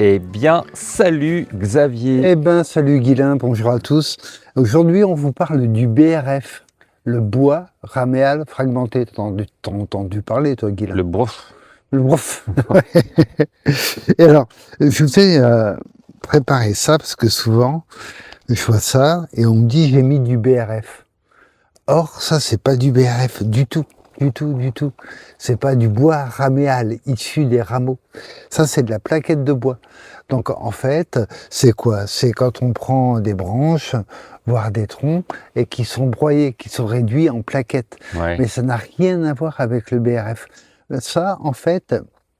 Eh bien, salut Xavier. Eh ben, salut Guilain, bonjour à tous. Aujourd'hui, on vous parle du BRF, le bois raméal fragmenté. T'as entendu parler, toi, Guilain? Le brof. Le brof. Et alors, je vous ai préparé ça parce que souvent, je vois ça et on me dit j'ai mis du BRF. Or, ça, c'est pas du BRF du tout. Du tout, du tout. C'est pas du bois raméal issu des rameaux. Ça, c'est de la plaquette de bois. Donc, en fait, c'est quoi? C'est quand on prend des branches, voire des troncs, et qui sont broyés, qui sont réduits en plaquettes. Ouais. Mais ça n'a rien à voir avec le BRF. Ça, en fait,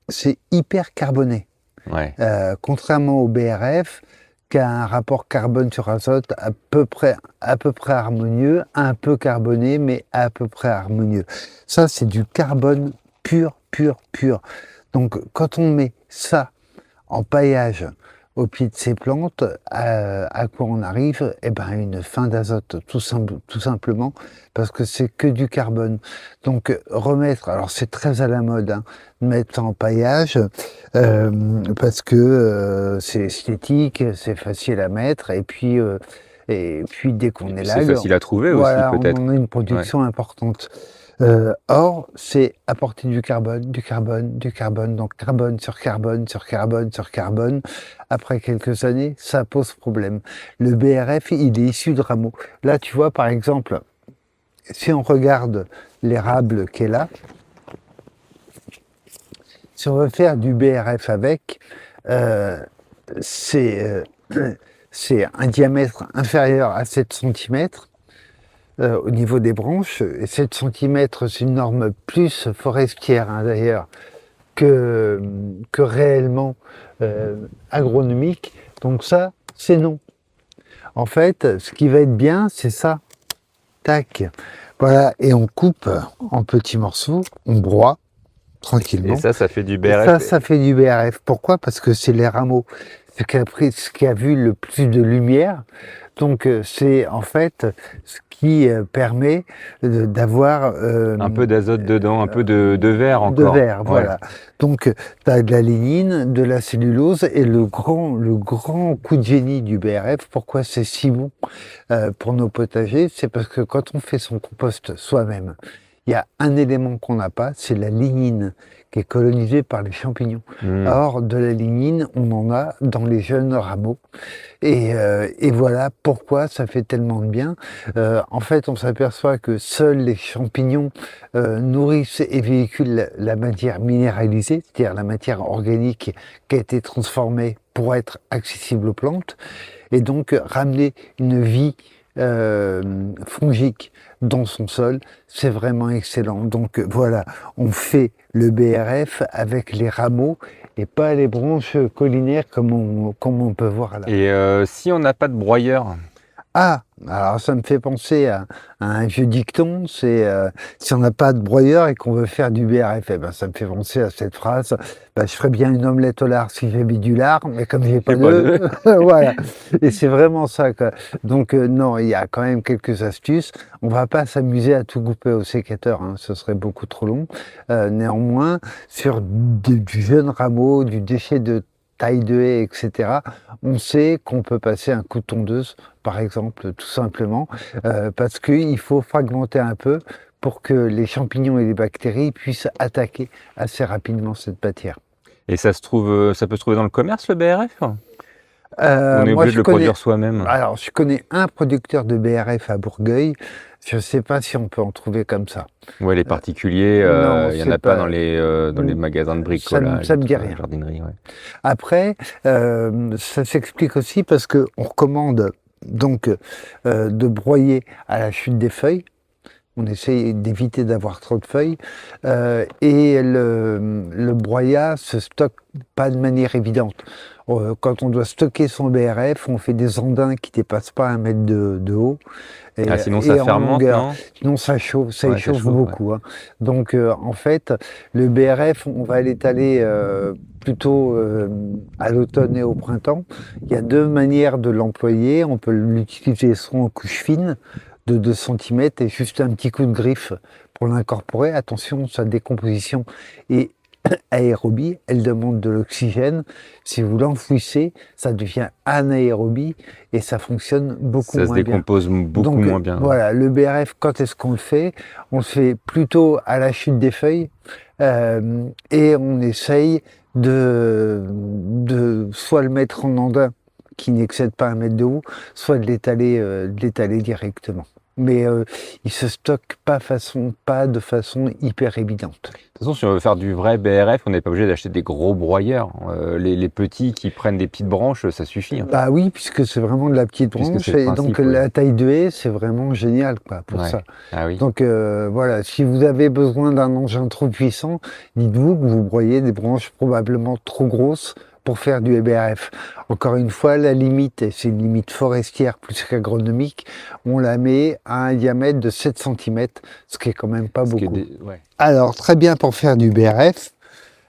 c'est hyper carboné. Ouais. Contrairement au BRF, qui a un rapport carbone sur azote à peu près harmonieux, un peu carboné, mais à peu près harmonieux. Ça, c'est du carbone pur, pur, pur. Donc, quand on met ça en paillage au pied de ces plantes, à quoi on arrive? Eh ben, une fin d'azote, tout simplement, parce que c'est que du carbone. Donc, remettre, alors c'est très à la mode, hein, de mettre ça en paillage, parce que c'est esthétique, c'est facile à mettre, et puis dès qu'on est là, C'est facile à trouver aussi, voilà, peut-être. on a une production importante. Or, c'est apporter du carbone, du carbone, du carbone, donc carbone sur carbone, sur carbone, sur carbone. Après quelques années, ça pose problème. Le BRF, il est issu de rameaux. Là, tu vois, par exemple, si on regarde l'érable qui est là, si on veut faire du BRF avec, c'est un diamètre inférieur à 7 cm. Au niveau des branches, et 7 cm, c'est une norme plus forestière, hein, d'ailleurs, que réellement agronomique. Donc ça, c'est non. En fait, ce qui va être bien, c'est ça. Tac. Voilà, et on coupe en petits morceaux, on broie tranquillement. Et ça fait du Et BRF. ça fait du BRF. Pourquoi? Parce que c'est les rameaux. Ce qui a vu le plus de lumière. Donc c'est en fait ce qui permet d'avoir Un peu d'azote dedans, un peu de verre de encore. verre, Ouais. voilà. Donc tu as de la lignine, de la cellulose et le grand coup de génie du BRF, pourquoi c'est si bon pour nos potagers, c'est parce que quand on fait son compost soi-même, il y a un élément qu'on n'a pas, c'est la lignine qui est colonisée par les champignons. Or, de la lignine, on en a dans les jeunes rameaux. Et voilà pourquoi ça fait tellement de bien. En fait, on s'aperçoit que seuls les champignons nourrissent et véhiculent la matière minéralisée, c'est-à-dire la matière organique qui a été transformée pour être accessible aux plantes, et donc ramener une vie fongique dans son sol, c'est vraiment excellent. Donc voilà, on fait le BRF avec les rameaux et pas les branches collinaires comme on peut voir là. Et si on n'a pas de broyeur, Ah, alors ça me fait penser à un vieux dicton, c'est si on n'a pas de broyeur et qu'on veut faire du BRF, eh ben, ça me fait penser à cette phrase, bah, je ferais bien une omelette au lard si j'avais du lard, mais comme j'ai pas d'œufs, voilà. Et c'est vraiment ça, quoi. Donc non, il y a quand même quelques astuces. On va pas s'amuser à tout couper au sécateur, hein, ce serait beaucoup trop long. Néanmoins, sur du jeune rameau, du déchet de taille de haie, etc., on sait qu'on peut passer un coup de tondeuse, par exemple, tout simplement, parce qu'il faut fragmenter un peu pour que les champignons et les bactéries puissent attaquer assez rapidement cette matière. et ça peut se trouver dans le commerce, le BRF? On est Moi, obligé de le produire soi-même. alors, je connais un producteur de BRF à Bourgueil. Je ne sais pas si on peut en trouver comme ça. Ouais, les particuliers, Non, il n'y en c'est a pas pas. dans les magasins de bricolage, Ça me dit dans la rien. jardinerie. Ouais. Après, ça s'explique aussi parce qu'on recommande donc de broyer à la chute des feuilles. On essaye d'éviter d'avoir trop de feuilles. Et le broyat se stocke pas de manière évidente. Quand on doit stocker son BRF, on fait des andins qui dépassent pas 1 mètre de haut Ah, sinon ça en fermente, longueur. non? Sinon ça chauffe, ça Ouais, ça échauffe chauffe, ouais. beaucoup, hein. Donc en fait, le BRF, on va l'étaler plutôt à l'automne et au printemps. Il y a deux manières de l'employer. On peut l'utiliser soit en couche fine, de 2 cm et juste un petit coup de griffe pour l'incorporer. Attention, sa décomposition est aérobie, elle demande de l'oxygène. Si vous l'enfouissez, ça devient anaérobie et ça fonctionne beaucoup Ça se moins bien. décompose beaucoup Donc, moins bien. voilà, le BRF, quand est-ce qu'on le fait? On le fait plutôt à la chute des feuilles et on essaye de soit le mettre en andin qui n'excède pas 1 mètre de haut, soit de l'étaler directement. Mais il se stocke pas de façon hyper évidente. De toute façon, si on veut faire du vrai BRF, on n'est pas obligé d'acheter des gros broyeurs. Les petits qui prennent des petites branches, ça suffit. Hein. Bah oui, puisque c'est vraiment de la petite Puisque branche, c'est le et principe, donc ouais. la taille de haie, c'est vraiment génial quoi, pour Ouais. ça. Ah oui. Donc voilà, si vous avez besoin d'un engin trop puissant, dites-vous que vous broyez des branches probablement trop grosses pour faire du BRF. Encore une fois, la limite, et c'est une limite forestière plus qu'agronomique, on la met à un diamètre de 7 cm, ce qui est quand même pas beaucoup. Ouais. Alors, très bien pour faire du BRF,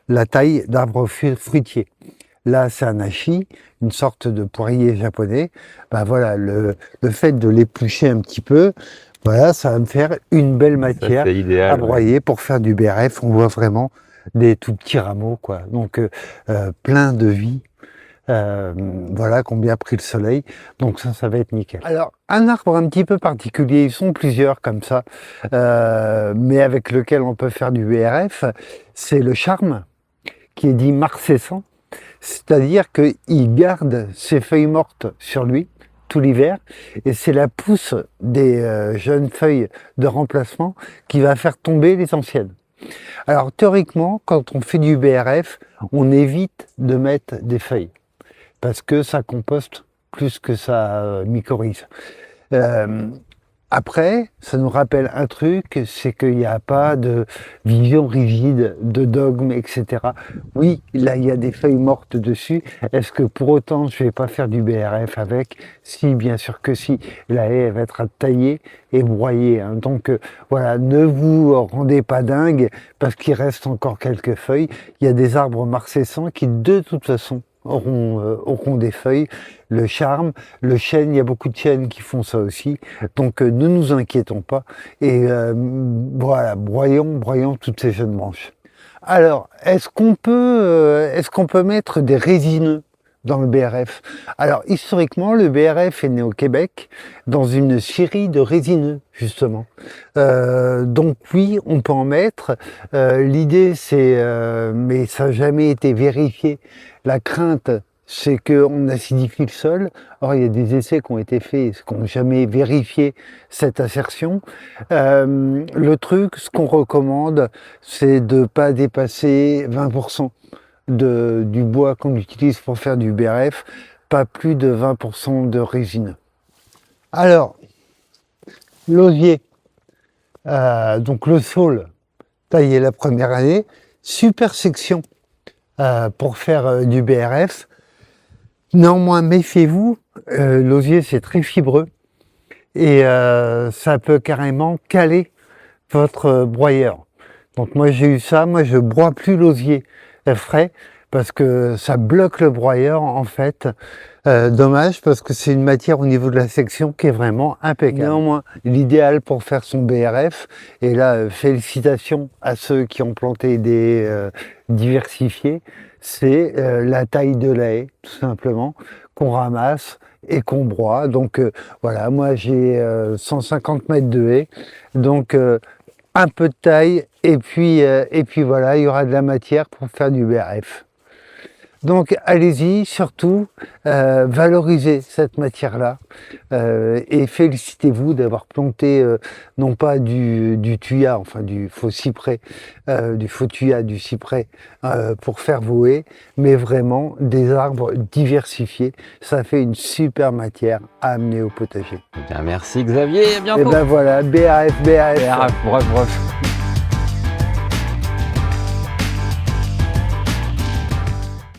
la taille d'arbre fruitier. Là, c'est un ashi, une sorte de poirier japonais. Ben voilà, le fait de l'éplucher un petit peu, voilà, ça va me faire une belle matière C'est idéal, à broyer pour faire du BRF. On voit vraiment des tout petits rameaux, quoi. Donc, plein de vie. Voilà, qui ont bien pris le soleil. Donc ça va être nickel. Alors, un arbre un petit peu particulier, ils sont plusieurs comme ça, mais avec lequel on peut faire du BRF, c'est le charme, qui est dit marcescent. C'est-à-dire qu'il garde ses feuilles mortes sur lui tout l'hiver, et c'est la pousse des jeunes feuilles de remplacement qui va faire tomber les anciennes. Alors théoriquement, quand on fait du BRF, on évite de mettre des feuilles, parce que ça composte plus que ça mycorhize. Après, ça nous rappelle un truc, c'est qu'il n'y a pas de vision rigide, de dogme, etc. Oui, là, il y a des feuilles mortes dessus. Est-ce que pour autant, je ne vais pas faire du BRF avec? Si, bien sûr que si. La haie, elle va être à tailler et broyer. Hein. Donc, voilà, ne vous rendez pas dingue, parce qu'il reste encore quelques feuilles. Il y a des arbres marcescents qui, de toute façon, auront des feuilles. Le charme, le chêne, il y a beaucoup de chênes qui font ça aussi, donc ne nous inquiétons pas, et voilà, broyons toutes ces jeunes branches. Alors, est-ce qu'on peut mettre des résineux dans le BRF? Alors, historiquement, le BRF est né au Québec dans une scierie de résineux, justement. Donc oui, on peut en mettre. L'idée, c'est, mais ça n'a jamais été vérifié. La crainte, c'est qu'on acidifie le sol. Or, il y a des essais qui ont été faits, qui n'ont jamais vérifié cette assertion. Le truc, ce qu'on recommande, c'est de ne pas dépasser 20% du bois qu'on utilise pour faire du BRF, pas plus de 20% de résine. Alors, l'osier, donc le saule, taillé la première année, super section pour faire du BRF. Néanmoins, méfiez-vous, l'osier c'est très fibreux et ça peut carrément caler votre broyeur. Donc moi j'ai eu ça, moi je broie plus l'osier frais parce que ça bloque le broyeur en fait. Dommage parce que c'est une matière au niveau de la section qui est vraiment impeccable. Néanmoins, l'idéal pour faire son BRF, et là félicitations à ceux qui ont planté des diversifiés, c'est la taille de la haie tout simplement qu'on ramasse et qu'on broie. Donc voilà, moi j'ai 150 mètres de haie, donc un peu de taille et puis voilà, il y aura de la matière pour faire du BRF. Donc allez-y, surtout valorisez cette matière-là et félicitez-vous d'avoir planté non pas du thuya, enfin du faux cyprès, du faux thuya, du cyprès pour faire vos haies, mais vraiment des arbres diversifiés. Ça fait une super matière à amener au potager. Bien, merci Xavier, à bientôt. Et ben voilà, BRF. BRF, bref.